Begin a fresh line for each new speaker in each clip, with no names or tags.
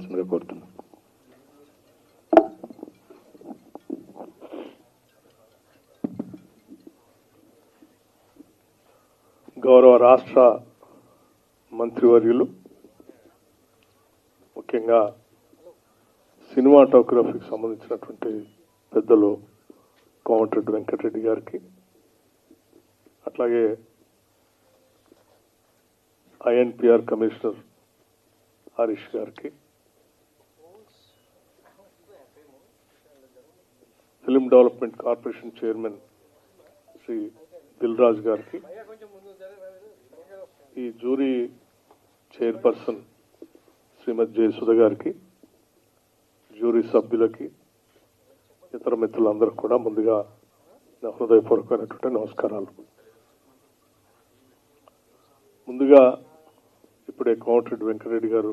మాట్లాడవలసిందిగా కోరుతున్నాను.
గౌరవ రాష్ట్ర మంత్రివర్యులు, ముఖ్యంగా సినిమాటోగ్రఫీకి సంబంధించినటువంటి పెద్దలు కోమటిరెడ్డి వెంకటరెడ్డి గారికి, అట్లాగే ఐఎన్పిఆర్ కమిషనర్ హరీష్ గారికి, film development corporation chairman Shri Dil Raju గారికి, ఈ జ్యూరీ చైర్పర్సన్ శ్రీమతి జయసుధ గారికి, జ్యూరీ సభ్యులకి, ఇతర మిత్రులందరూ కూడా ముందుగా నా హృదయపూర్వకమైనటువంటి నమస్కారాలు. ముందుగా ఇప్పుడే కోమటిరెడ్డి వెంకటరెడ్డి గారు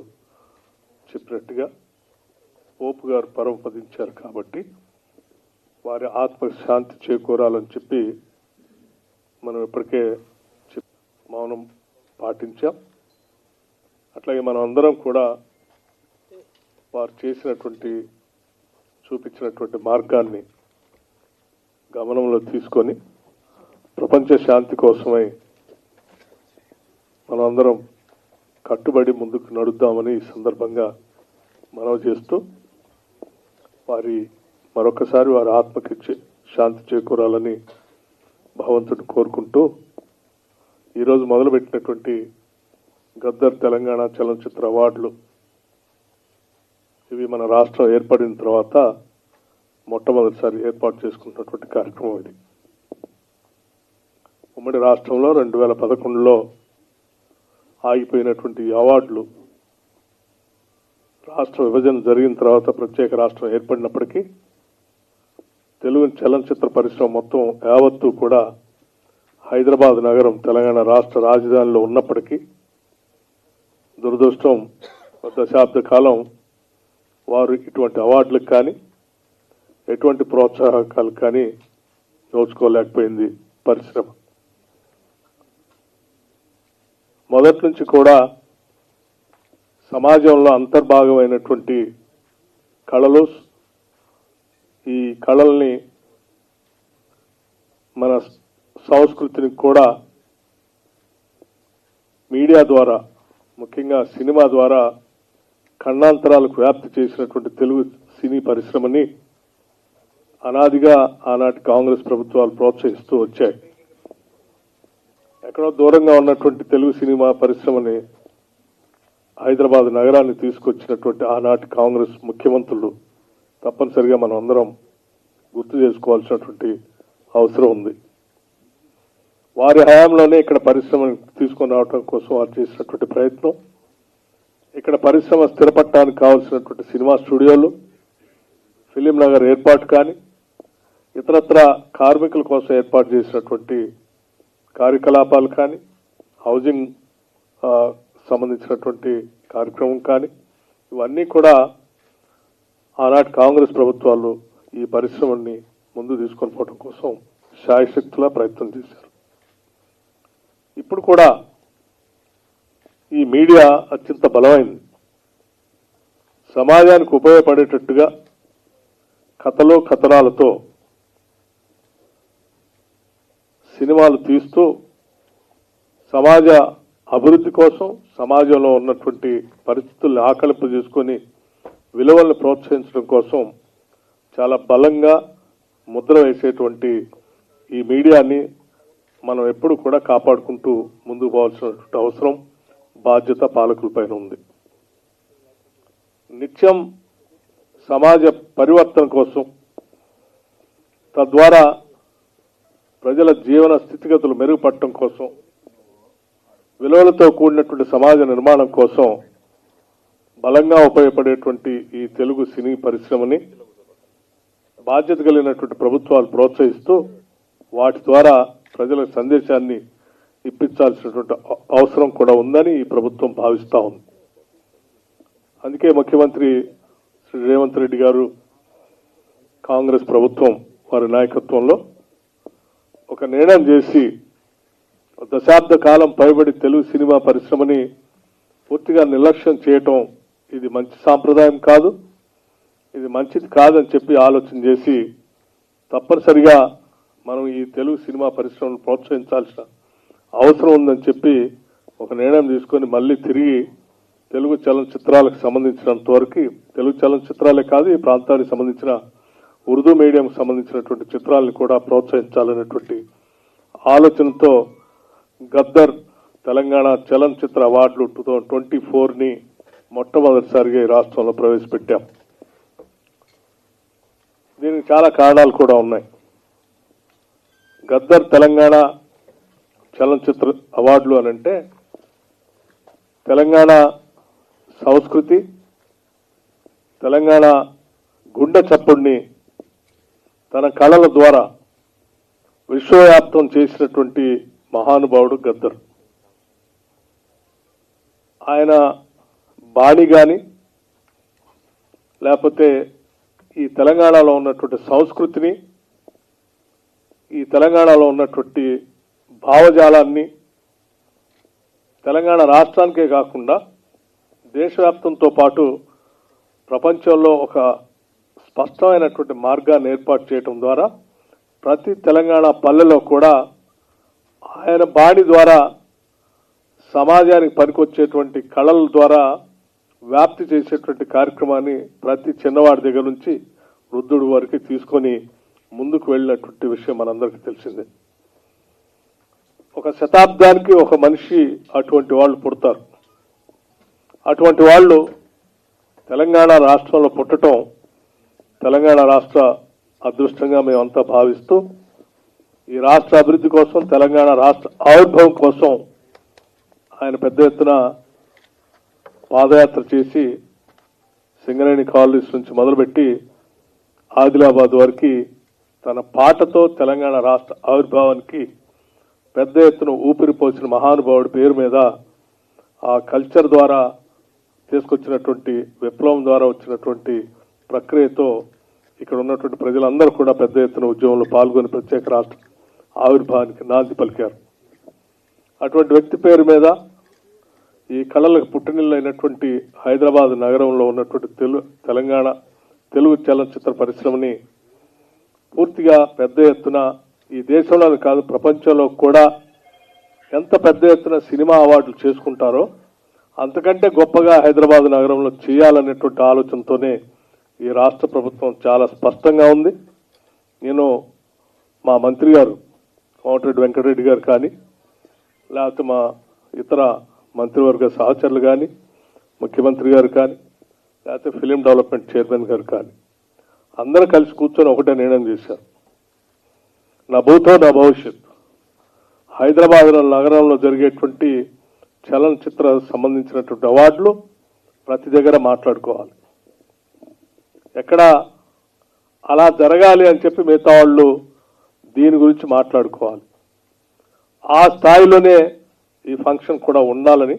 చెప్పినట్టుగా పోపు గారు పరమపదించారు కాబట్టి వారి ఆత్మ శాంతి చేకూరాలని చెప్పి మనం ఇప్పటికే మౌనం పాటించాం. అట్లాగే మనం అందరం కూడా వారు చేసినటువంటి చూపించినటువంటి మార్గాన్ని గమనంలో తీసుకొని ప్రపంచ శాంతి కోసమై మనందరం కట్టుబడి ముందుకు నడుద్దామని ఈ సందర్భంగా మనవి చేస్తూ మరొకసారి వారి ఆత్మకి శాంతి చేకూరాలని భగవంతుడిని కోరుకుంటూ ఈరోజు మొదలుపెట్టినటువంటి గద్దర్ తెలంగాణ చలనచిత్ర అవార్డులు ఇవి మన రాష్ట్రం ఏర్పడిన తర్వాత మొట్టమొదటిసారి ఏర్పాటు చేసుకున్నటువంటి కార్యక్రమం ఇది. ఉమ్మడి రాష్ట్రంలో 2011లో ఆగిపోయినటువంటి అవార్డులు రాష్ట్ర విభజన జరిగిన తర్వాత ప్రత్యేక రాష్ట్రం ఏర్పడినప్పటికీ తెలుగు చలనచిత్ర పరిశ్రమ మొత్తం యావత్తు కూడా హైదరాబాద్ నగరం తెలంగాణ రాష్ట్ర రాజధానిలో ఉన్నప్పటికీ దురదృష్టం దశాబ్ద కాలం వారు ఇటువంటి అవార్డులకు కానీ ఎటువంటి ప్రోత్సాహకాలు కానీ నోచుకోలేకపోయింది పరిశ్రమ. మొదటి నుంచి కూడా సమాజంలో అంతర్భాగమైనటువంటి కళలు, ఈ కళల్ని మన సంస్కృతిని కూడా మీడియా ద్వారా, ముఖ్యంగా సినిమా ద్వారా ఖండాంతరాలకు వ్యాప్తి చేసినటువంటి తెలుగు సినీ పరిశ్రమని అనాదిగా ఆనాటి కాంగ్రెస్ ప్రభుత్వాలు ప్రోత్సహిస్తూ వచ్చాయి. ఎక్కడో దూరంగా ఉన్నటువంటి తెలుగు సినిమా పరిశ్రమని హైదరాబాద్ నగరాన్ని తీసుకొచ్చినటువంటి ఆనాటి కాంగ్రెస్ ముఖ్యమంత్రులు తప్పనిసరిగా మనం అందరం గుర్తు చేసుకోవాల్సినటువంటి అవసరం ఉంది. వారి హయాంలోనే ఇక్కడ పరిశ్రమను తీసుకొని రావడం కోసం వారు చేసినటువంటి ప్రయత్నం, ఇక్కడ పరిశ్రమ స్థిరపడటానికి కావాల్సినటువంటి సినిమా స్టూడియోలు, ఫిలిం నగర్ ఏర్పాటు కానీ, ఇతరత్ర కార్మికుల కోసం ఏర్పాటు చేసినటువంటి కార్యకలాపాలు కానీ, హౌసింగ్ సంబంధించినటువంటి కార్యక్రమం కానీ, ఇవన్నీ కూడా ఆనాటి కాంగ్రెస్ ప్రభుత్వాలు ఈ పరిశ్రమని ముందు తీసుకొని పోవడం కోసం శాయశక్తులా ప్రయత్నం చేశారు. ఇప్పుడు కూడా ఈ మీడియా అత్యంత బలమైంది. సమాజానికి ఉపయోగపడేటట్టుగా కథలు కథనాలతో సినిమాలు తీస్తూ సమాజ అభివృద్ధి కోసం, సమాజంలో ఉన్నటువంటి పరిస్థితుల్ని ఆకలింపు చేసుకొని విలువలను ప్రోత్సహించడం కోసం చాలా బలంగా ముద్ర వేసేటువంటి ఈ మీడియాని మనం ఎప్పుడు కూడా కాపాడుకుంటూ ముందుకు పోవాల్సినటువంటి అవసరం, బాధ్యత పాలకులపైన ఉంది. నిత్యం సమాజ పరివర్తన కోసం, తద్వారా ప్రజల జీవన స్థితిగతులు మెరుగుపడటం కోసం, విలువలతో కూడినటువంటి సమాజ నిర్మాణం కోసం బలంగా ఉపయోగపడేటువంటి ఈ తెలుగు సినీ పరిశ్రమని బాధ్యత కలిగినటువంటి ప్రభుత్వాలు ప్రోత్సహిస్తూ వాటి ద్వారా ప్రజల సందేశాన్ని ఇప్పించాల్సినటువంటి అవసరం కూడా ఉందని ఈ ప్రభుత్వం భావిస్తూ ఉంది. అందుకే ముఖ్యమంత్రి శ్రీ రేవంత్ రెడ్డి గారు, కాంగ్రెస్ ప్రభుత్వం వారి నాయకత్వంలో ఒక నిర్ణయం చేసి దశాబ్ద కాలం పైబడి తెలుగు సినిమా పరిశ్రమని పూర్తిగా నిర్లక్ష్యం చేయటం ఇది మంచి సాంప్రదాయం కాదు, ఇది మంచిది కాదని చెప్పి ఆలోచన చేసి తప్పనిసరిగా మనం ఈ తెలుగు సినిమా పరిశ్రమను ప్రోత్సహించాల్సిన అవసరం ఉందని చెప్పి ఒక నిర్ణయం తీసుకొని మళ్ళీ తిరిగి తెలుగు చలనచిత్రాలకు సంబంధించినంత వరకు, తెలుగు చలనచిత్రాలే కాదు ఈ ప్రాంతానికి సంబంధించిన ఉర్దూ మీడియంకు సంబంధించినటువంటి చిత్రాలను కూడా ప్రోత్సహించాలనేటువంటి ఆలోచనతో గద్దర్ తెలంగాణ చలనచిత్ర అవార్డులు 2024ని మొట్టమొదటిసారిగా ఈ రాష్ట్రంలో ప్రవేశపెట్టాం. దీనికి చాలా కారణాలు కూడా ఉన్నాయి. గద్దర్ తెలంగాణ చలనచిత్ర అవార్డులు అనంటే తెలంగాణ సంస్కృతి, తెలంగాణ గుండె చప్పుడిని తన కళల ద్వారా విశ్వవ్యాప్తం చేసినటువంటి మహానుభావుడు గద్దర్. ఆయన బాణి కానీ లేకపోతే ఈ తెలంగాణలో ఉన్నటువంటి సంస్కృతిని, ఈ తెలంగాణలో ఉన్నటువంటి భావజాలాన్ని తెలంగాణ రాష్ట్రానికే కాకుండా దేశవ్యాప్తంతో పాటు ప్రపంచంలో ఒక స్పష్టమైనటువంటి మార్గాన్ని ఏర్పాటు చేయడం ద్వారా ప్రతి తెలంగాణ పల్లెలో కూడా ఆయన బాణి ద్వారా సమాజానికి పనికొచ్చేటువంటి కళల ద్వారా వ్యాప్తి చేసేటువంటి కార్యక్రమాన్ని ప్రతి చిన్నవాడి దగ్గర నుంచి వృద్ధుడి వరకు తీసుకొని ముందుకు వెళ్ళినటువంటి విషయం మనందరికీ తెలిసిందే. ఒక శతాబ్దానికి ఒక మనిషి అటువంటి వాళ్ళు పుడతారు. అటువంటి వాళ్ళు తెలంగాణ రాష్ట్రంలో పుట్టడం తెలంగాణ రాష్ట్ర అదృష్టంగా మేమంతా భావిస్తూ ఈ రాష్ట్ర అభివృద్ధి కోసం, తెలంగాణ రాష్ట్ర ఆవిర్భావం కోసం ఆయన పెద్ద ఎత్తున పాదయాత్ర చేసి సింగరేణి కాలనీస్ నుంచి మొదలుపెట్టి ఆదిలాబాద్ వరకు తన పాటతో తెలంగాణ రాష్ట్ర ఆవిర్భావానికి పెద్ద ఎత్తున ఊపిరిపోసిన మహానుభావుడి పేరు మీద ఆ కల్చర్ ద్వారా తీసుకొచ్చినటువంటి విప్లవం ద్వారా వచ్చినటువంటి ప్రక్రియతో ఇక్కడ ఉన్నటువంటి ప్రజలందరూ కూడా పెద్ద ఎత్తున ఉద్యమంలో పాల్గొని ప్రత్యేక రాష్ట్ర ఆవిర్భావానికి నాంది పలికారు. అటువంటి వ్యక్తి పేరు మీద ఈ కళలకు పుట్టినిల్లైనటువంటి హైదరాబాద్ నగరంలో ఉన్నటువంటి తెలంగాణ తెలుగు చలనచిత్ర పరిశ్రమని పూర్తిగా పెద్ద ఎత్తున ఈ దేశంలోనే కాదు ప్రపంచంలో కూడా ఎంత పెద్ద ఎత్తున సినిమా అవార్డులు చేసుకుంటారో అంతకంటే గొప్పగా హైదరాబాద్ నగరంలో చేయాలనేటువంటి ఆలోచనతోనే ఈ రాష్ట్ర ప్రభుత్వం చాలా స్పష్టంగా ఉంది. నేను మా మంత్రి గారు కోమటిరెడ్డి వెంకటరెడ్డి గారు కానీ లేకపోతే మా ఇతర మంత్రివర్గ సహచరులు కానీ, ముఖ్యమంత్రి గారు కానీ, లేకపోతే ఫిలిం డెవలప్మెంట్ చైర్మన్ గారు కానీ అందరూ కలిసి కూర్చొని ఒకటే నిర్ణయం చేశారు. నా భూతో నా భవిష్యత్ హైదరాబాద్ నగరంలో జరిగేటువంటి చలనచిత్ర సంబంధించినటువంటి అవార్డులు ప్రతి దగ్గర మాట్లాడుకోవాలి. ఎక్కడ అలా జరగాలి అని చెప్పి మిగతా వాళ్ళు దీని గురించి మాట్లాడుకోవాలి. ఆ స్థాయిలోనే ఈ ఫంక్షన్ కూడా ఉండాలని,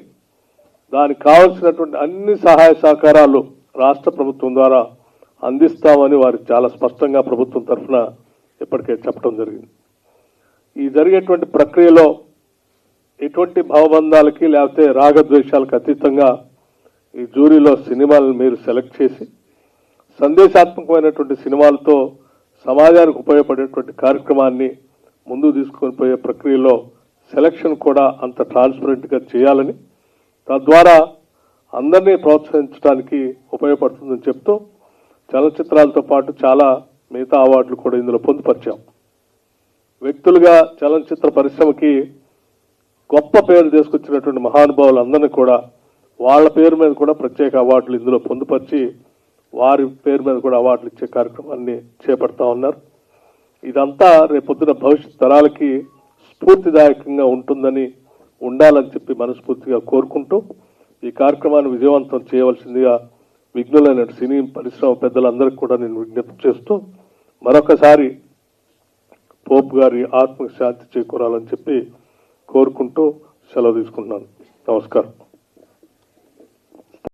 దానికి కావాల్సినటువంటి అన్ని సహాయ సహకారాలు రాష్ట్ర ప్రభుత్వం ద్వారా అందిస్తామని వారు చాలా స్పష్టంగా ప్రభుత్వం తరఫున ఇప్పటికే చెప్పడం జరిగింది. ఈ జరిగేటువంటి ప్రక్రియలో ఎటువంటి భావబంధాలకి లేకపోతే రాగద్వేషాలకు అతీతంగా ఈ జ్యూరీలో సినిమాలను మీరు సెలెక్ట్ చేసి సందేశాత్మకమైనటువంటి సినిమాలతో సమాజానికి ఉపయోగపడేటువంటి కార్యక్రమాన్ని ముందుకు తీసుకొని పోయే ప్రక్రియలో సెలక్షన్ కూడా అంత ట్రాన్స్పరెంట్గా చేయాలని, తద్వారా అందరినీ ప్రోత్సహించడానికి ఉపయోగపడుతుందని చెప్తూ చలనచిత్రాలతో పాటు చాలా మిగతా అవార్డులు కూడా ఇందులో పొందుపరిచాం. వ్యక్తులుగా చలనచిత్ర పరిశ్రమకి గొప్ప పేరు తీసుకొచ్చినటువంటి మహానుభావులందరినీ కూడా వాళ్ళ పేరు మీద కూడా ప్రత్యేక అవార్డులు ఇందులో పొందుపరిచి వారి పేరు మీద కూడా అవార్డులు ఇచ్చే కార్యక్రమాన్ని చేపడతా ఉన్నారు. ఇదంతా రేపొద్దున భవిష్యత్ తరాలకి స్ఫూర్తిదాయకంగా ఉండాలని చెప్పి మనస్ఫూర్తిగా కోరుకుంటూ ఈ కార్యక్రమాన్ని విజయవంతం చేయవలసిందిగా విఘ్నులైన సినీ పరిశ్రమ పెద్దలందరికీ కూడా నేను విజ్ఞప్తి చేస్తూ మరొకసారి పోప్ గారి ఆత్మకు శాంతి చేకూరాలని చెప్పి కోరుకుంటూ సెలవు తీసుకుంటున్నాను. నమస్కారం.